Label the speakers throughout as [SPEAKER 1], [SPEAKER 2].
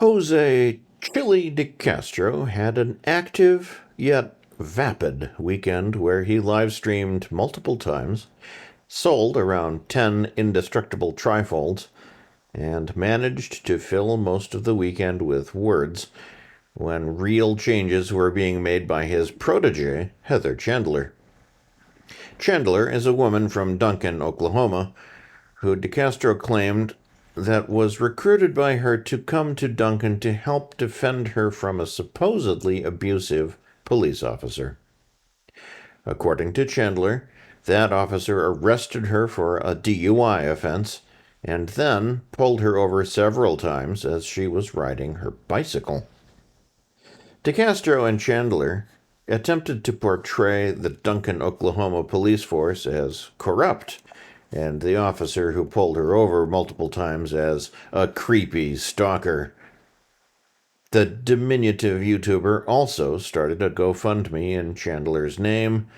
[SPEAKER 1] Jose Chille DeCastro had an active yet vapid weekend where he live-streamed multiple times, sold around 10 indestructible trifolds, and managed to fill most of the weekend with words when real changes were being made by his protégé, Heather Chandler. Chandler is a woman from Duncan, Oklahoma, who DeCastro claimed that was recruited by her to come to Duncan to help defend her from a supposedly abusive police officer. According to Chandler, that officer arrested her for a DUI offense and then pulled her over several times as she was riding her bicycle. DeCastro and Chandler attempted to portray the Duncan, Oklahoma police force as corrupt, and the officer who pulled her over multiple times as a creepy stalker. The diminutive YouTuber also started a GoFundMe in Chandler's name,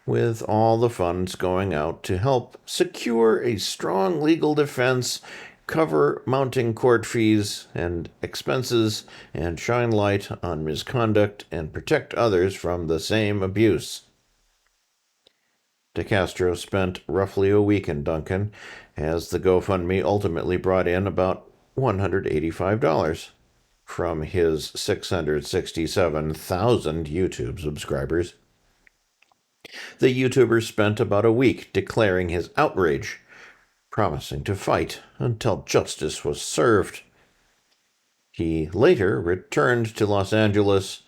[SPEAKER 1] with all the funds going out to help secure a strong legal defense, cover mounting court fees and expenses, and shine light on misconduct and protect others from the same abuse. DeCastro spent roughly a week in Duncan, as the GoFundMe ultimately brought in about $185 from his 667,000 YouTube subscribers. The YouTuber spent about a week declaring his outrage, promising to fight until justice was served. He later returned to Los Angeles,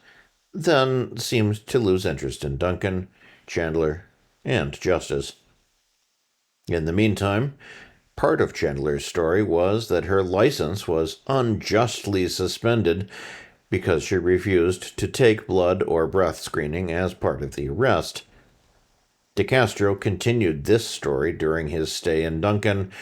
[SPEAKER 1] then seemed to lose interest in Duncan, Chandler, and justice. In the meantime, part of Chandler's story was that her license was unjustly suspended because she refused to take blood or breath screening as part of the arrest. DeCastro continued this story during his stay in Duncan,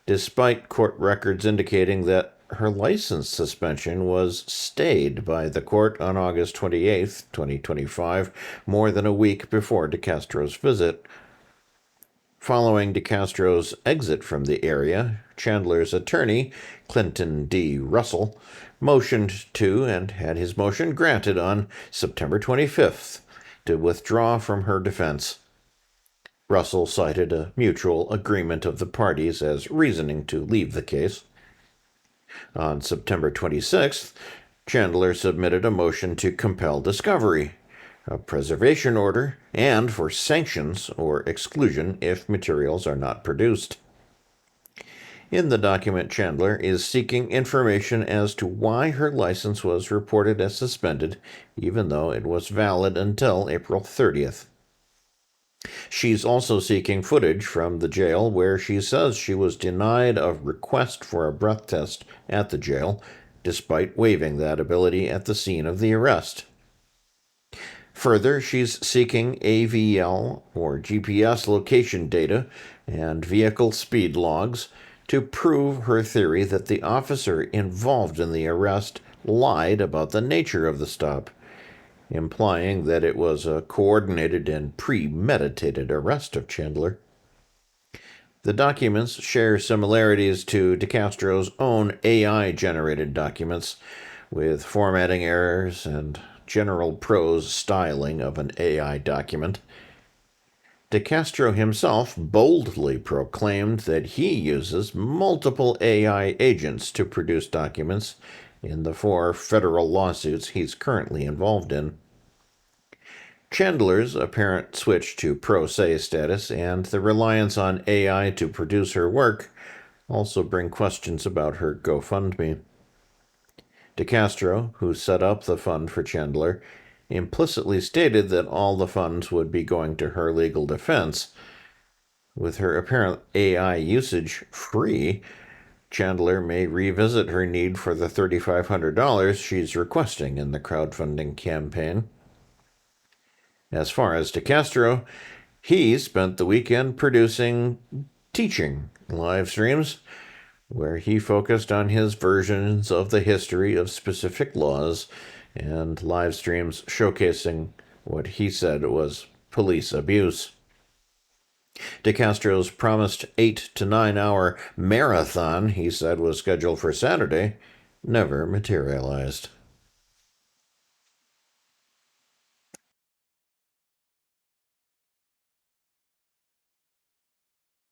[SPEAKER 1] despite court records indicating that her license suspension was stayed by the court on August 28, 2025, more than a week before DeCastro's visit. Following DeCastro's exit from the area, Chandler's attorney, Clinton D. Russell, motioned to and had his motion granted on September 25th to withdraw from her defense. Russell cited a mutual agreement of the parties as reasoning to leave the case. On September 26th, Chandler submitted a motion to compel discovery, a preservation order, and for sanctions or exclusion if materials are not produced. In the document, Chandler is seeking information as to why her license was reported as suspended, even though it was valid until April 30th. She's also seeking footage from the jail where she says she was denied a request for a breath test at the jail, despite waiving that ability at the scene of the arrest. Further, she's seeking AVL or GPS location data and vehicle speed logs to prove her theory that the officer involved in the arrest lied about the nature of the stop, implying that it was a coordinated and premeditated arrest of Chandler. The documents share similarities to DeCastro's own AI-generated documents, with formatting errors and general prose styling of an AI document. DeCastro himself boldly proclaimed that he uses multiple AI agents to produce documents in the 4 federal lawsuits he's currently involved in. Chandler's apparent switch to pro se status and the reliance on AI to produce her work also bring questions about her GoFundMe. DeCastro, who set up the fund for Chandler, implicitly stated that all the funds would be going to her legal defense. With her apparent AI usage free, Chandler may revisit her need for the $3,500 she's requesting in the crowdfunding campaign. As far as DeCastro, he spent the weekend producing teaching live streams, where he focused on his versions of the history of specific laws and live streams showcasing what he said was police abuse. DeCastro's promised 8 to 9 hour marathon, he said, was scheduled for Saturday, never materialized.